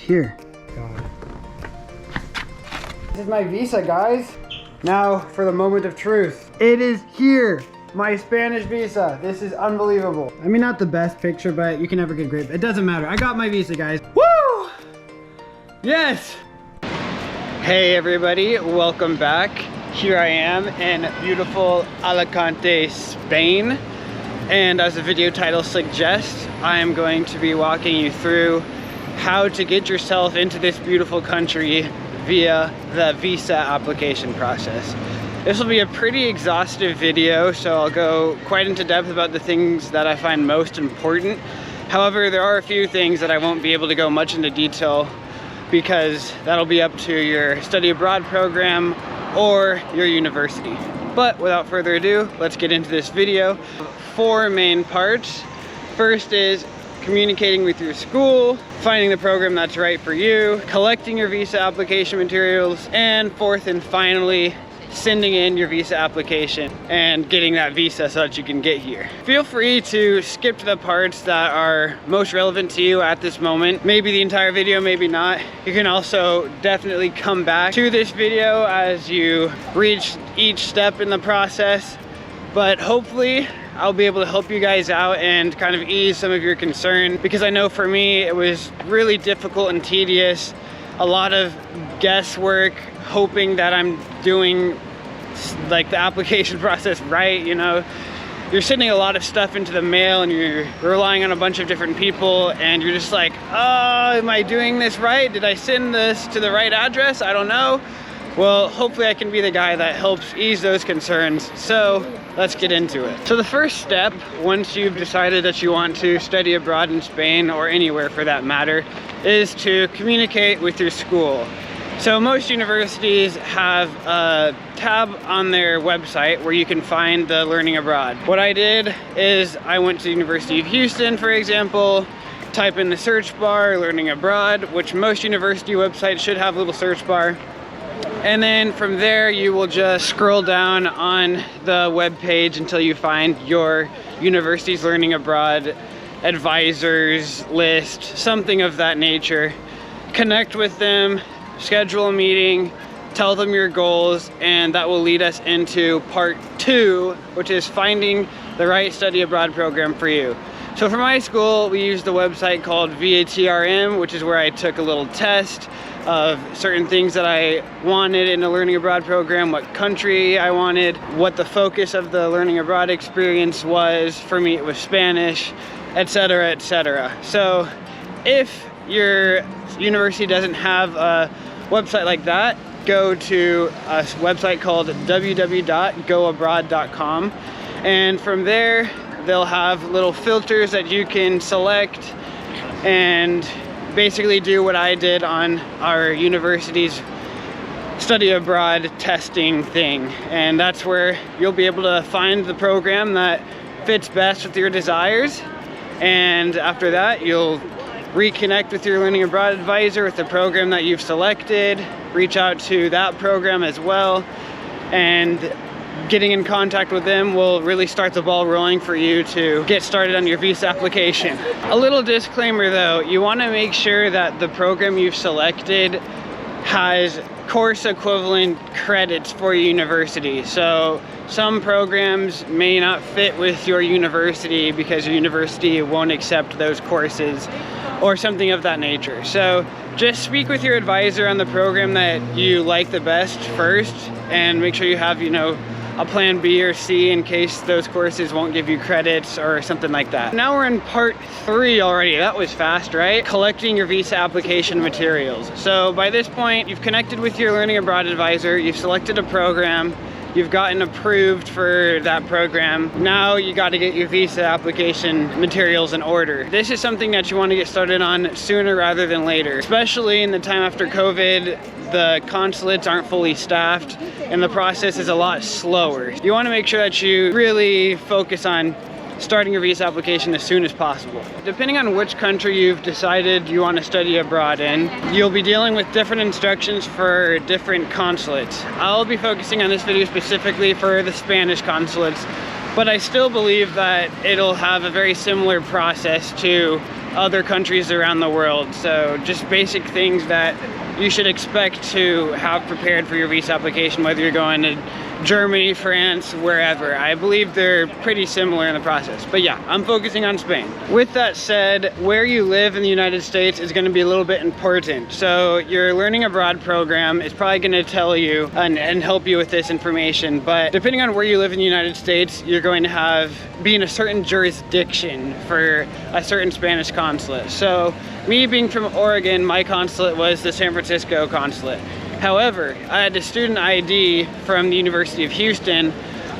here. God. This is my visa, guys. Now for the moment of truth. It is here. My Spanish visa. This is unbelievable. I mean, not the best picture, but you can never get great. It doesn't matter. I got my visa, guys. Woo! Yes! Hey everybody, welcome back. Here I am in beautiful Alicante, Spain. And as the video title suggests, I am going to be walking you through how to get yourself into this beautiful country via the visa application process. This will be a pretty exhaustive video, so I'll go quite into depth about the things that I find most important. However, there are a few things that I won't be able to go much into detail because that'll be up to your study abroad program or your university. But without further ado, let's get into this video. 4 main parts. First is communicating with your school, finding the program that's right for you, collecting your visa application materials, and fourth and finally, sending in your visa application and getting that visa so that you can get here. Feel free to skip to the parts that are most relevant to you at this moment. Maybe the entire video, maybe not. You can also definitely come back to this video as you reach each step in the process. But hopefully I'll be able to help you guys out and kind of ease some of your concern, because I know for me it was really difficult and tedious. A lot of guesswork, hoping that I'm doing like the application process right, you know. You're sending a lot of stuff into the mail and you're relying on a bunch of different people and you're just like, oh, am I doing this right? Did I send this to the right address? I don't know. Well, hopefully I can be the guy that helps ease those concerns. So let's get into it. So the first step, once you've decided that you want to study abroad in Spain or anywhere for that matter, is to communicate with your school. So most universities have a tab on their website where you can find the learning abroad. What I did is I went to the University of Houston, for example, type in the search bar, learning abroad, which most university websites should have a little search bar. And then from there, you will just scroll down on the web page until you find your university's learning abroad advisors list, something of that nature. Connect with them, schedule a meeting, tell them your goals, and that will lead us into part 2, which is finding the right study abroad program for you. So for my school, we used the website called VATRM, which is where I took a little test of certain things that I wanted in a learning abroad program, what country I wanted, what the focus of the learning abroad experience was. For me, it was Spanish, etc., etc. So if your university doesn't have a website like that, go to a website called www.goabroad.com, and from there they'll have little filters that you can select and basically do what I did on our university's study abroad testing thing. And that's where you'll be able to find the program that fits best with your desires. And after that, you'll reconnect with your learning abroad advisor with the program that you've selected, reach out to that program as well, and getting in contact with them will really start the ball rolling for you to get started on your visa application. A little disclaimer though, you want to make sure that the program you've selected has course equivalent credits for your university. So some programs may not fit with your university because your university won't accept those courses or something of that nature. So just speak with your advisor on the program that you like the best first, and make sure you have, you know, a plan B or C in case those courses won't give you credits or something like that. Now we're in part 3 already. That was fast, right? Collecting your visa application materials. So by this point, you've connected with your learning abroad advisor, you've selected a program, you've gotten approved for that program. Now you got to get your visa application materials in order. This is something that you want to get started on sooner rather than later, especially in the time after COVID. The consulates aren't fully staffed and the process is a lot slower. You want to make sure that you really focus on starting your visa application as soon as possible. Depending on which country you've decided you want to study abroad in, you'll be dealing with different instructions for different consulates. I'll be focusing on this video specifically for the Spanish consulates, but I still believe that it'll have a very similar process to other countries around the world. So just basic things that you should expect to have prepared for your visa application, whether you're going to Germany, France, wherever. I believe they're pretty similar in the process. But yeah, I'm focusing on Spain. With that said, where you live in the United States is going to be a little bit important. So your learning abroad program is probably going to tell you and help you with this information. But depending on where you live in the United States, you're going to be in a certain jurisdiction for a certain Spanish consulate. So me being from Oregon, my consulate was the San Francisco consulate. However, I had a student ID from the University of Houston,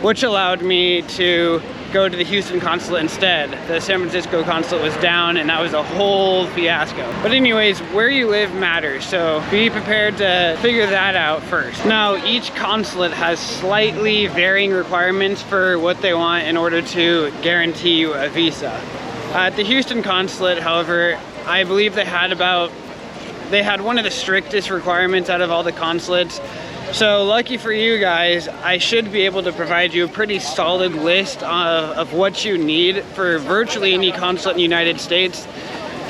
which allowed me to go to the Houston consulate instead. The San Francisco consulate was down, and that was a whole fiasco. But anyways, where you live matters, so be prepared to figure that out first. Now, each consulate has slightly varying requirements for what they want in order to guarantee you a visa. At the Houston consulate, however, I believe they had one of the strictest requirements out of all the consulates. So lucky for you guys, I should be able to provide you a pretty solid list of what you need for virtually any consulate in the United States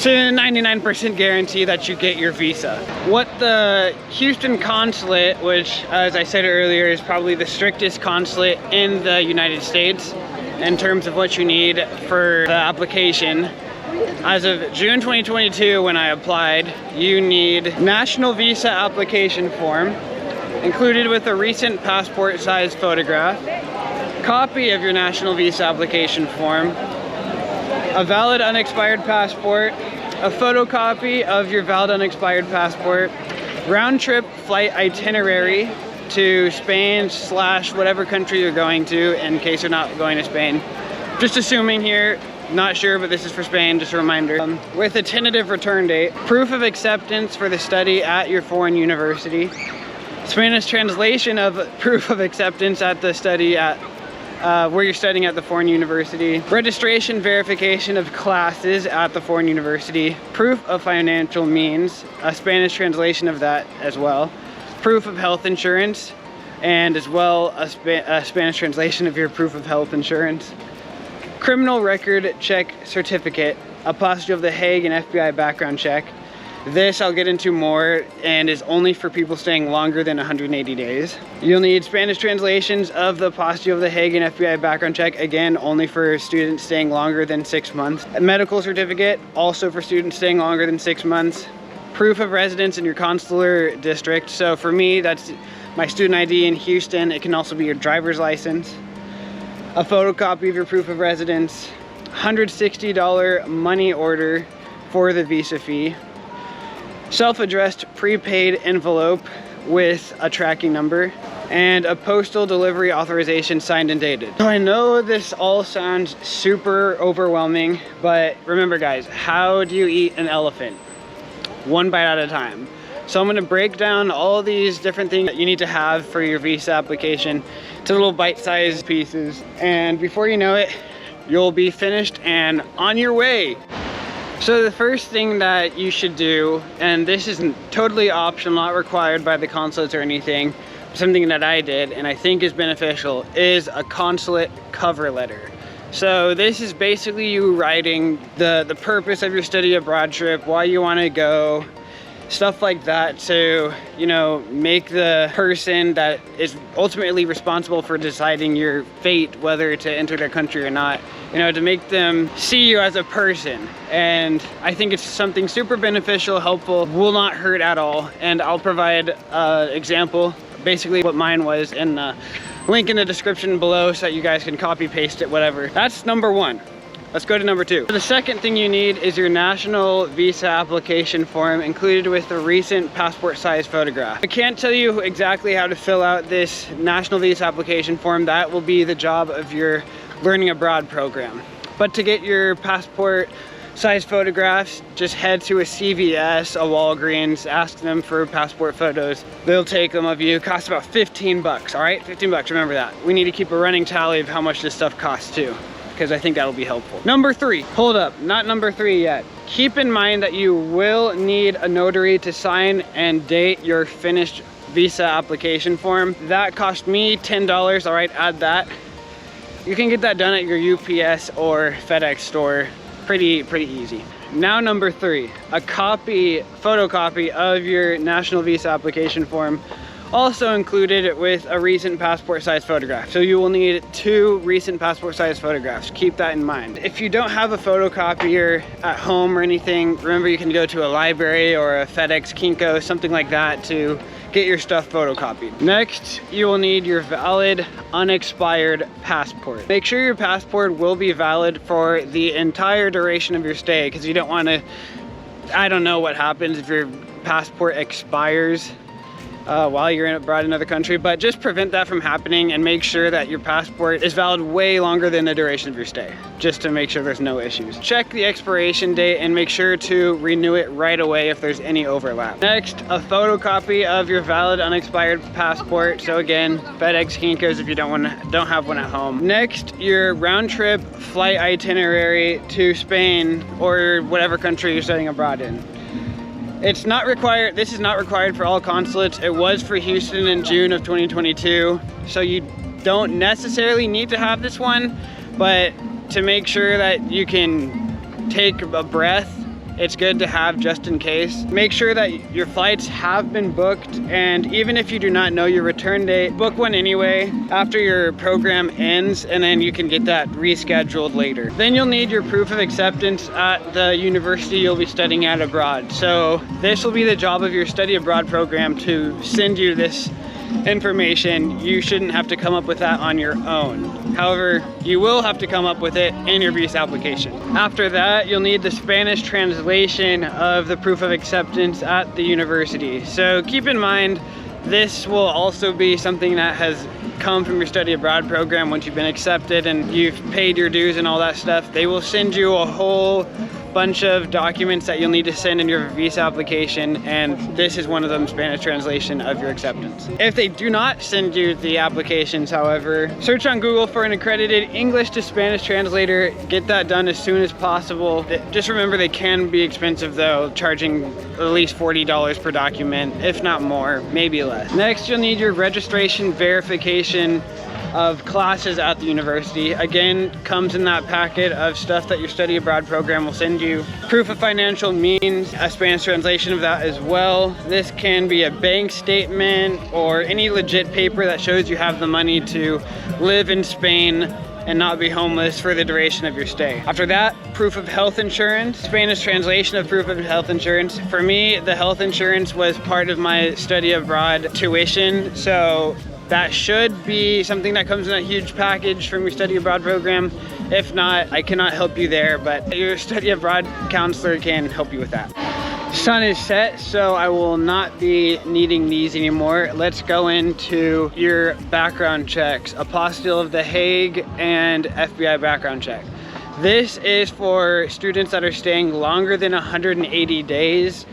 to 99% guarantee that you get your visa. What the Houston consulate, which as I said earlier is probably the strictest consulate in the United States in terms of what you need for the application. As of June 2022, when I applied, you need national visa application form, included with a recent passport size photograph, copy of your national visa application form, a valid unexpired passport, a photocopy of your valid unexpired passport, round-trip flight itinerary to Spain / whatever country you're going to, in case you're not going to Spain. Just assuming here, not sure, but this is for Spain, just a reminder. With a tentative return date, proof of acceptance for the study at your foreign university, Spanish translation of proof of acceptance at the study at where you're studying at the foreign university, registration verification of classes at the foreign university, proof of financial means, a Spanish translation of that as well, proof of health insurance, and as well a Spanish translation of your proof of health insurance, criminal record check certificate, Apostille of The Hague and FBI background check. This I'll get into more and is only for people staying longer than 180 days. You'll need Spanish translations of the Apostille of The Hague and FBI background check, again, only for students staying longer than 6 months. A medical certificate, also for students staying longer than 6 months. Proof of residence in your consular district. So for me, that's my student ID in Houston. It can also be your driver's license. A photocopy of your proof of residence, $160 money order for the visa fee, self-addressed prepaid envelope with a tracking number, and a postal delivery authorization signed and dated. So I know this all sounds super overwhelming, but remember guys, how do you eat an elephant? One bite at a time. So I'm going to break down all these different things that you need to have for your visa application to little bite-sized pieces, and before you know it, you'll be finished and on your way. So the first thing that you should do, and this is totally optional, not required by the consulates or anything, something that I did and I think is beneficial, is a consulate cover letter. So this is basically you writing the purpose of your study abroad trip, why you want to go, stuff like that, to, you know, make the person that is ultimately responsible for deciding your fate, whether to enter their country or not, you know, to make them see you as a person. And I think it's something super beneficial, helpful, will not hurt at all. And I'll provide an example, basically what mine was, in the link in the description below so that you guys can copy paste it, whatever. That's number one. Let's go to number two. The second thing you need is your national visa application form, included with a recent passport size photograph. I can't tell you exactly how to fill out this national visa application form. That will be the job of your learning abroad program. But to get your passport size photographs, just head to a CVS, a Walgreens, ask them for passport photos. They'll take them of you. It costs about 15 bucks, all right? 15 bucks, remember that. We need to keep a running tally of how much this stuff costs too, because I think that'll be helpful. Number three, hold up, not number three yet. Keep in mind that you will need a notary to sign and date your finished visa application form. That cost me $10, all right, add that. You can get that done at your UPS or FedEx store pretty easy. Now number 3, a photocopy of your national visa application form, also included with a recent passport size photograph. So you will need 2 recent passport size photographs. Keep that in mind. If you don't have a photocopier at home or anything, remember you can go to a library or a FedEx, Kinko, something like that to get your stuff photocopied. Next, you will need your valid, unexpired passport. Make sure your passport will be valid for the entire duration of your stay, because you don't want to, I don't know what happens if your passport expires while you're abroad in another country, but just prevent that from happening and make sure that your passport is valid way longer than the duration of your stay, just to make sure there's no issues. Check the expiration date and make sure to renew it right away if there's any overlap. Next, a photocopy of your valid unexpired passport. So again, FedEx, Kinkos if you don't have one at home. Next, your round trip flight itinerary to Spain or whatever country you're studying abroad in. It's not required, this is not required for all consulates. It was for Houston in June of 2022. So you don't necessarily need to have this one, but to make sure that you can take a breath, it's good to have just in case. Make sure that your flights have been booked, and even if you do not know your return date, book one anyway after your program ends, and then you can get that rescheduled later. Then you'll need your proof of acceptance at the university you'll be studying at abroad. So this will be the job of your study abroad program to send you this information. You shouldn't have to come up with that on your own. However, you will have to come up with it in your visa application. After that, you'll need the Spanish translation of the proof of acceptance at the university. So keep in mind, this will also be something that has come from your study abroad program. Once you've been accepted and you've paid your dues and all that stuff, they will send you a whole bunch of documents that you'll need to send in your visa application, and this is one of them, Spanish translation of your acceptance. If they do not send you the applications, however, search on Google for an accredited English to Spanish translator. Get that done as soon as possible. Just remember, they can be expensive though, charging at least $40 per document, if not more, maybe less. Next, you'll need your registration verification of classes at the university. Again, comes in that packet of stuff that your study abroad program will send you. Proof of financial means, a Spanish translation of that as well. This can be a bank statement or any legit paper that shows you have the money to live in Spain and not be homeless for the duration of your stay. After that, proof of health insurance, Spanish translation of proof of health insurance. For me, the health insurance was part of my study abroad tuition, so that should be something that comes in a huge package from your study abroad program. If not, I cannot help you there, but your study abroad counselor can help you with that. Sun is set, so I will not be needing these anymore. Let's go into your background checks. Apostille of The Hague and FBI background check. This is for students that are staying longer than 180 days.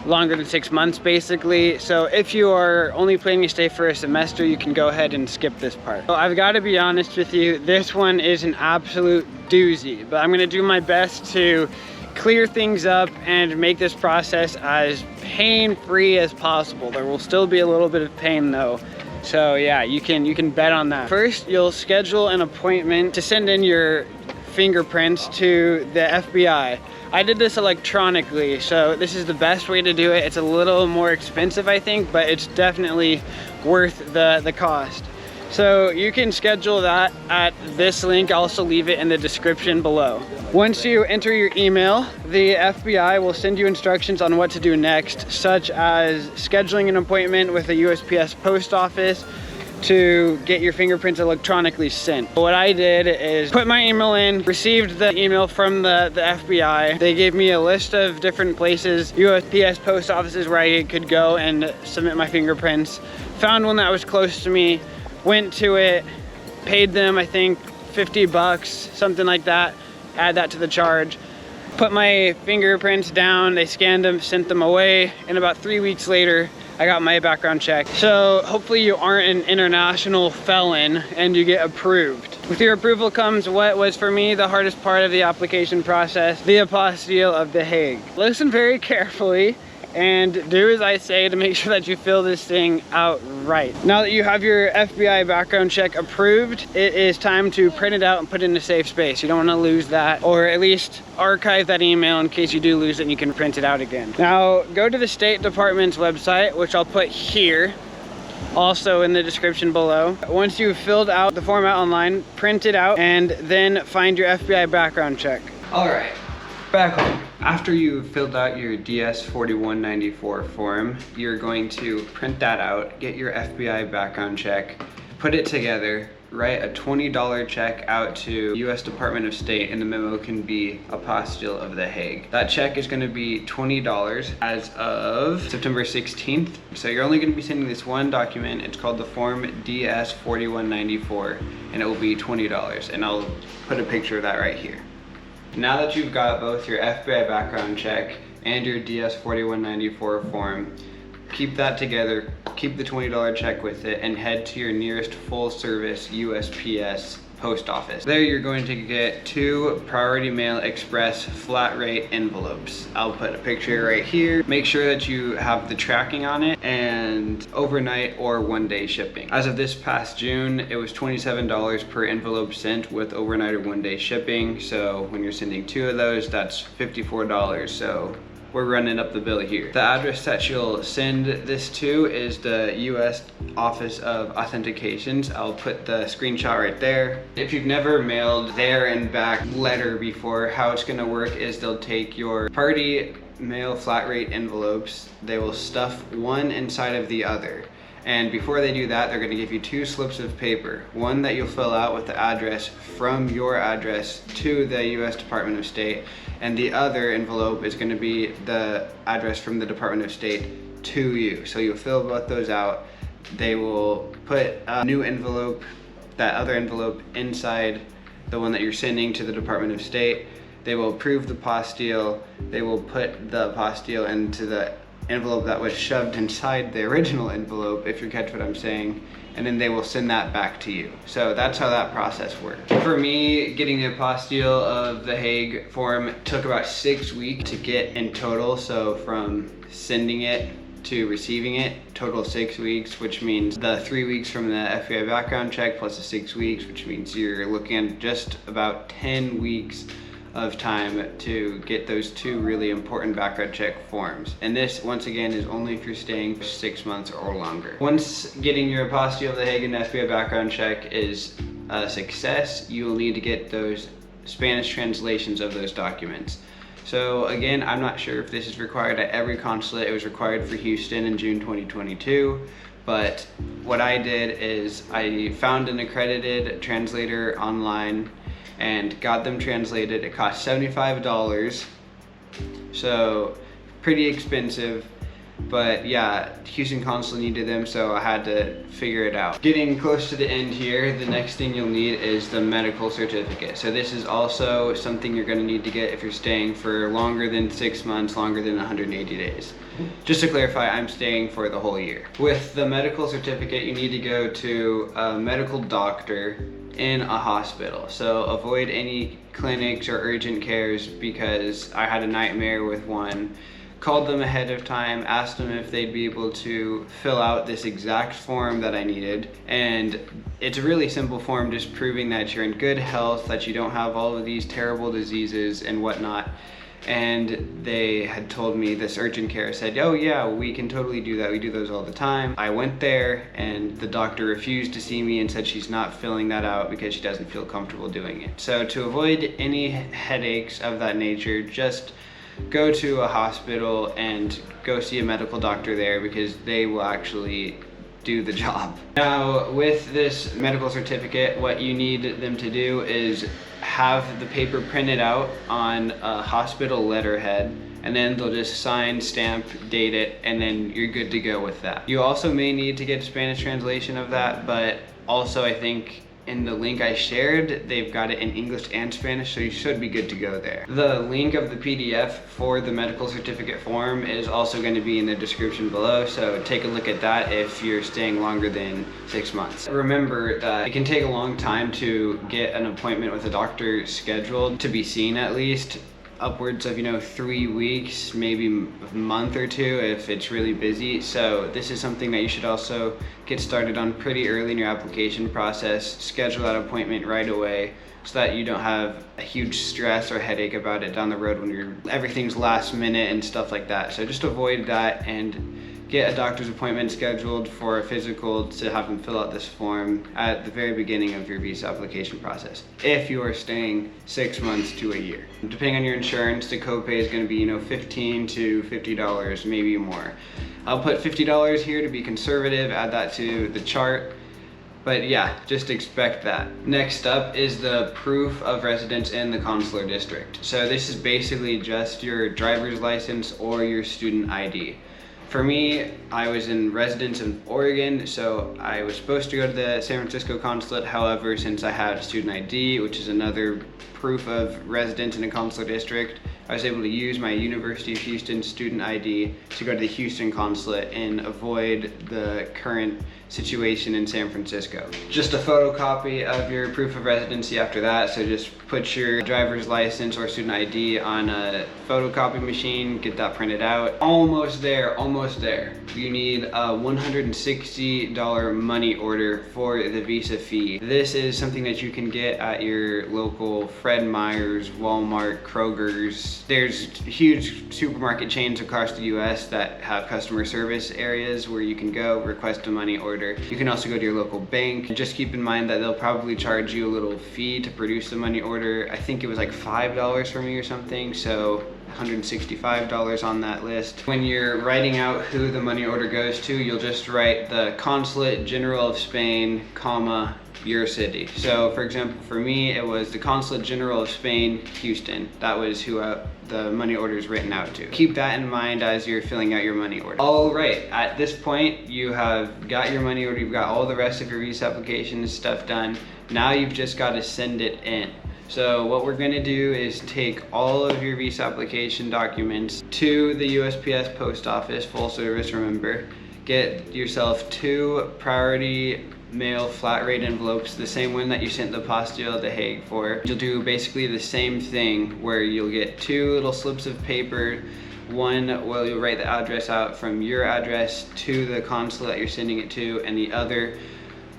Longer than 6 months basically. So if you are only planning to stay for a semester, you can go ahead and skip this part. So I've got to be honest with you, this one is an absolute doozy, but I'm gonna do my best to clear things up and make this process as pain-free as possible. There will still be a little bit of pain though. So yeah, you can bet on that. First, you'll schedule an appointment to send in your fingerprints to the FBI. I did this electronically, so this is the best way to do it. It's a little more expensive, I think, but it's definitely worth the cost. So you can schedule that at this link. I'll also leave it in the description below. Once you enter your email, the FBI will send you instructions on what to do next, such as scheduling an appointment with a USPS post office to get your fingerprints electronically sent. What I did is put my email in, received the email from the FBI. They gave me a list of different places, USPS post offices where I could go and submit my fingerprints. Found one that was close to me, went to it, paid them I think 50 bucks, something like that, add that to the charge. Put my fingerprints down, they scanned them, sent them away, and about 3 weeks later, I got my background check. So hopefully you aren't an international felon and you get approved. With your approval comes what was for me the hardest part of the application process, the Apostille of The Hague. Listen very carefully and do as I say to make sure that you fill this thing out right. Now that you have your FBI background check approved, it is time to print it out and put it in a safe space. You don't want to lose that, or at least archive that email in case you do lose it and you can print it out again. Now go to the State Department's website, which I'll put here, also in the description below. Once you've filled out the form out online, print it out, and then find your FBI background check. All right, back home. After you've filled out your DS-4194 form, you're going to print that out, get your FBI background check, put it together, write a $20 check out to US Department of State, and the memo can be Apostille of The Hague. That check is going to be $20 as of September 16th. So you're only going to be sending this one document. It's called the form DS-4194, and it will be $20. And I'll put a picture of that right here. Now that you've got both your FBI background check and your DS-4194 form, keep that together, keep the $20 check with it, and head to your nearest full-service USPS post office. There you're going to get 2 Priority Mail Express flat rate envelopes. I'll put a picture right here. Make sure that you have the tracking on it and overnight or one-day shipping. As of this past June, it was $27 per envelope sent with overnight or one-day shipping. So when you're sending 2 of those, that's $54. So we're running up the bill here. The address that you'll send this to is the US Office of Authentications. I'll put the screenshot right there. If you've never mailed there and back letter before, how it's gonna work is they'll take your Priority Mail flat rate envelopes, they will stuff one inside of the other. And before they do that, they're going to give you 2 slips of paper. One that you'll fill out with the address from your address to the US Department of State, and the other envelope is going to be the address from the Department of State to you. So you'll fill both those out. They will put a new envelope, that other envelope, inside the one that you're sending to the Department of State. They will approve the apostille. They will put the apostille into the envelope that was shoved inside the original envelope, if you catch what I'm saying, and then they will send that back to you. So that's how that process works. For me, getting the Apostille of The Hague form took about 6 weeks to get in total. So from sending it to receiving it, total 6 weeks, which means the 3 weeks from the FBI background check plus the 6 weeks, which means you're looking at just about 10 weeks of time to get those 2 really important background check forms. And this, once again, is only if you're staying for 6 months or longer. Once getting your Apostille of The Hague and FBI background check is a success, you will need to get those Spanish translations of those documents. So again, I'm not sure if this is required at every consulate. It was required for Houston in June 2022. But what I did is I found an accredited translator online and got them translated. It cost $75, so pretty expensive. But yeah, Houston Consulate needed them, so I had to figure it out. Getting close to the end here, the next thing you'll need is the medical certificate. So this is also something you're gonna need to get if you're staying for longer than 6 months, longer than 180 days. Just to clarify, I'm staying for the whole year. With the medical certificate, you need to go to a medical doctor in a hospital. So avoid any clinics or urgent cares, because I had a nightmare with one. Called them ahead of time, asked them if they'd be able to fill out this exact form that I needed. And it's a really simple form, just proving that you're in good health, that you don't have all of these terrible diseases and whatnot. And they had told me, this urgent care said, oh yeah, we can totally do that. We do those all the time. I went there and the doctor refused to see me and said she's not filling that out because she doesn't feel comfortable doing it. So to avoid any headaches of that nature, just go to a hospital and go see a medical doctor there, because they will actually do the job. Now with this medical certificate, what you need them to do is have the paper printed out on a hospital letterhead, and then they'll just sign, stamp, date it, and then you're good to go with that. You also may need to get a Spanish translation of that, but also I think in the link I shared, they've got it in English and Spanish, so you should be good to go there. The link of the PDF for the medical certificate form is also going to be in the description below, so take a look at that if you're staying longer than 6 months. Remember that it can take a long time to get an appointment with a doctor scheduled, to be seen at least. upwards of 3 weeks, maybe a month or two if it's really busy. So this is something that you should also get started on pretty early in your application process. Schedule that appointment right away so that you don't have a huge stress or headache about it down the road when everything's last minute and stuff like that. So just avoid that and get a doctor's appointment scheduled for a physical to have them fill out this form at the very beginning of your visa application process, if you are staying 6 months to a year. Depending on your insurance, the copay is going to be $15 to $50, maybe more. I'll put $50 here to be conservative, add that to the chart. But yeah, just expect that. Next up is the proof of residence in the consular district. So this is basically just your driver's license or your student ID. For me, I was in residence in Oregon, so I was supposed to go to the San Francisco consulate. However, since I had a student ID, which is another proof of residence in a consular district, I was able to use my University of Houston student ID to go to the Houston consulate and avoid the current situation in San Francisco. Just a photocopy of your proof of residency after that, so just put your driver's license or student ID on a photocopy machine, get that printed out. Almost there, almost there. You need a $160 money order for the visa fee. This is something that you can get at your local Fred Meyer's, Walmart, Kroger's. There's huge supermarket chains across the US that have customer service areas where you can go request a money order. You can also go to your local bank. Just keep in mind that they'll probably charge you a little fee to produce the money order. I think it was like $5 for me or something, so $165 on that list. When you're writing out who the money order goes to, you'll just write the Consulate General of Spain, comma, your city. So for example, for me, it was the Consulate General of Spain, Houston. That was who the money order is written out to. Keep that in mind as you're filling out your money order. All right, at this point, you have got your money order, you've got all the rest of your visa application stuff done. Now you've just got to send it in. So what we're gonna do is take all of your visa application documents to the USPS post office, full service, remember. Get yourself 2 priority mail flat rate envelopes, the same one that you sent the Apostille of The Hague for. You'll do basically the same thing where you'll get 2 little slips of paper. One, well, you'll write the address out from your address to the consulate that you're sending it to, and the other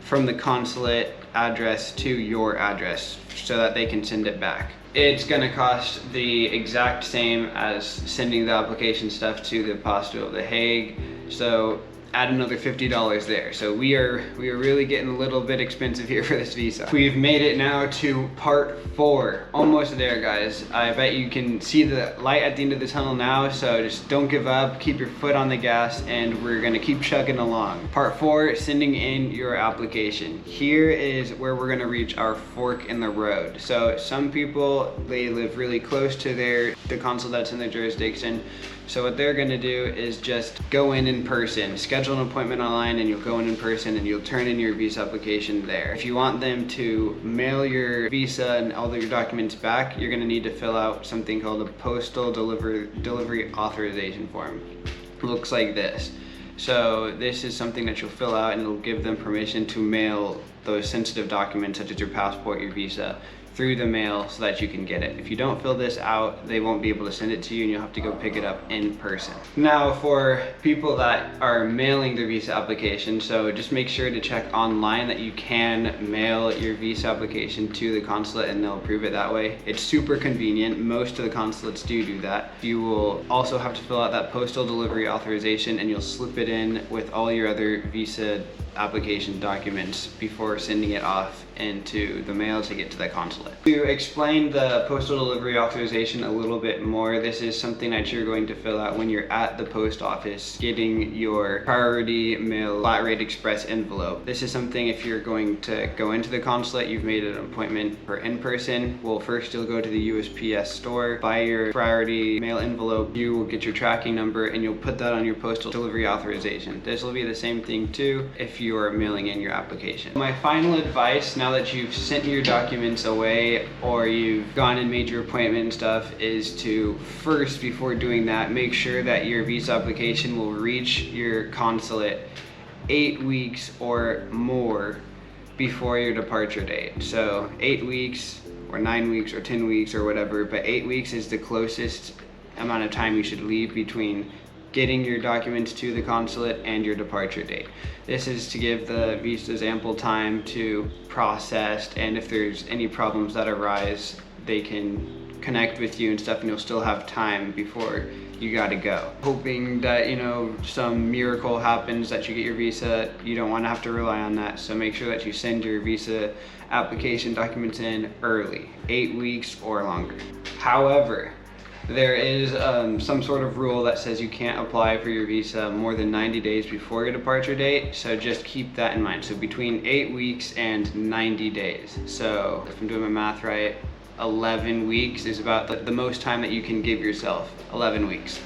from the consulate address to your address so that they can send it back. It's gonna cost the exact same as sending the application stuff to the Apostille of The Hague, so add another $50 there. So we are really getting a little bit expensive here for this visa. We've made it now to part 4. Almost there, guys. I bet you can see the light at the end of the tunnel now, so just don't give up, keep your foot on the gas, and we're gonna keep chugging along. Part 4, sending in your application. Here is where we're gonna reach our fork in the road. So some people, they live really close to the consulate that's in their jurisdiction. So what they're gonna do is just go in person, schedule an appointment online, and you'll go in person and you'll turn in your visa application there. If you want them to mail your visa and all of your documents back, you're gonna need to fill out something called a Postal Delivery Authorization form. It looks like this. So this is something that you'll fill out and it'll give them permission to mail those sensitive documents such as your passport, your visa, through the mail so that you can get it. If you don't fill this out, they won't be able to send it to you and you'll have to go pick it up in person. Now for people that are mailing their visa application, so just make sure to check online that you can mail your visa application to the consulate and they'll approve it that way. It's super convenient. Most of the consulates do that. You will also have to fill out that postal delivery authorization and you'll slip it in with all your other visa application documents before sending it off into the mail to get to the consulate. To explain the postal delivery authorization a little bit more, this is something that you're going to fill out when you're at the post office getting your priority mail flat rate express envelope. This is something if you're going to go into the consulate, you've made an appointment for in-person. Well, first you'll go to the USPS store, buy your priority mail envelope, you will get your tracking number and you'll put that on your postal delivery authorization. This will be the same thing too if you are mailing in your application. My final advice, now that you've sent your documents away or you've gone and made your appointment and stuff, is to first, before doing that, make sure that your visa application will reach your consulate 8 weeks or more before your departure date. So 8 weeks or 9 weeks or 10 weeks or whatever, but 8 weeks is the closest amount of time you should leave between getting your documents to the consulate and your departure date. This is to give the visas ample time to process, and if there's any problems that arise, they can connect with you and stuff, and you'll still have time before you gotta go. Hoping that, you know, some miracle happens that you get your visa. You don't want to have to rely on that, so make sure that you send your visa application documents in early, 8 weeks or longer. However, there is some sort of rule that says you can't apply for your visa more than 90 days before your departure date, so just keep that in mind. So between 8 weeks and 90 days. So if I'm doing my math right, 11 weeks is about the most time that you can give yourself, 11 weeks.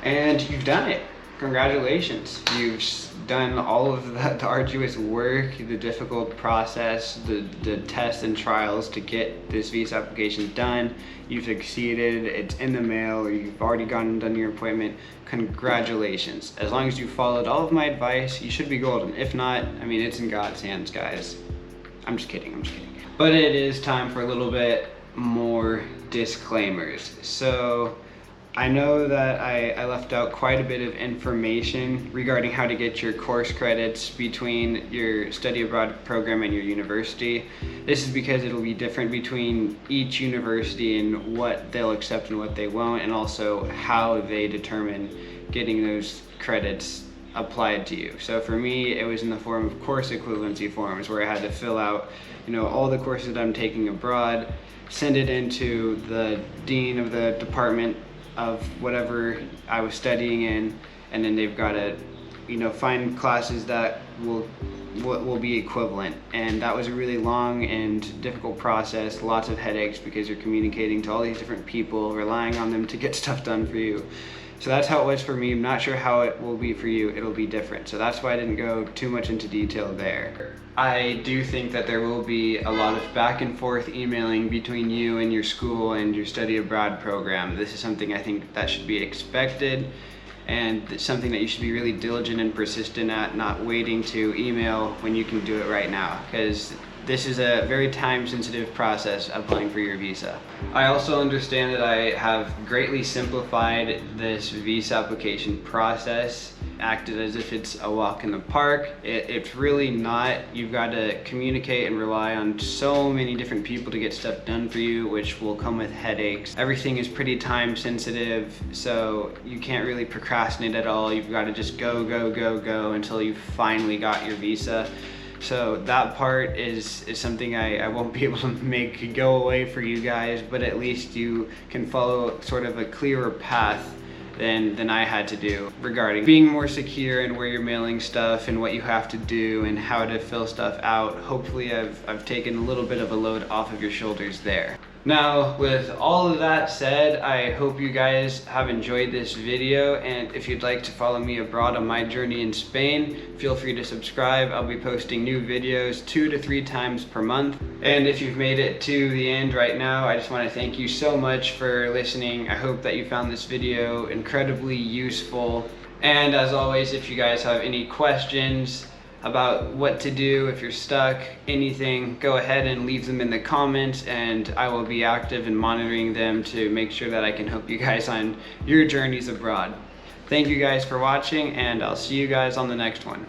And you've done it. Congratulations. You've done all of the arduous work, the difficult process, the tests and trials to get this visa application done. You've succeeded, it's in the mail, or you've already gone and done your appointment. Congratulations. As long as you followed all of my advice, you should be golden. If not, I mean, it's in God's hands, guys. I'm just kidding. But it is time for a little bit more disclaimers. So I know that I left out quite a bit of information regarding how to get your course credits between your study abroad program and your university. This is because it'll be different between each university and what they'll accept and what they won't, and also how they determine getting those credits applied to you. So for me, it was in the form of course equivalency forms, where I had to fill out, you know, all the courses that I'm taking abroad, send it into the dean of the department of whatever I was studying in, and then they've got to, you know, find classes that will be equivalent. And that was a really long and difficult process, lots of headaches, because you're communicating to all these different people, relying on them to get stuff done for you. So that's how it was for me. I'm not sure how it will be for you. It'll be different. So that's why I didn't go too much into detail there. I do think that there will be a lot of back and forth emailing between you and your school and your study abroad program. This is something I think that should be expected, and it's something that you should be really diligent and persistent at, not waiting to email when you can do it right now, because this is a very time-sensitive process applying for your visa. I also understand that I have greatly simplified this visa application process, acted as if it's a walk in the park. It's really not. You've got to communicate and rely on so many different people to get stuff done for you, which will come with headaches. Everything is pretty time-sensitive, so you can't really procrastinate at all. You've got to just go until you finally got your visa. So that part is something I won't be able to make go away for you guys, but at least you can follow sort of a clearer path than I had to do regarding being more secure and where you're mailing stuff and what you have to do and how to fill stuff out. Hopefully I've taken a little bit of a load off of your shoulders there. Now, with all of that said, I hope you guys have enjoyed this video, and if you'd like to follow me abroad on my journey in Spain, feel free to subscribe. I'll be posting new videos 2 to 3 times per month. And if you've made it to the end right now, I just want to thank you so much for listening. I hope that you found this video incredibly useful. And as always, if you guys have any questions about what to do if you're stuck, anything, go ahead and leave them in the comments, and I will be active in monitoring them to make sure that I can help you guys on your journeys abroad. Thank you guys for watching, and I'll see you guys on the next one.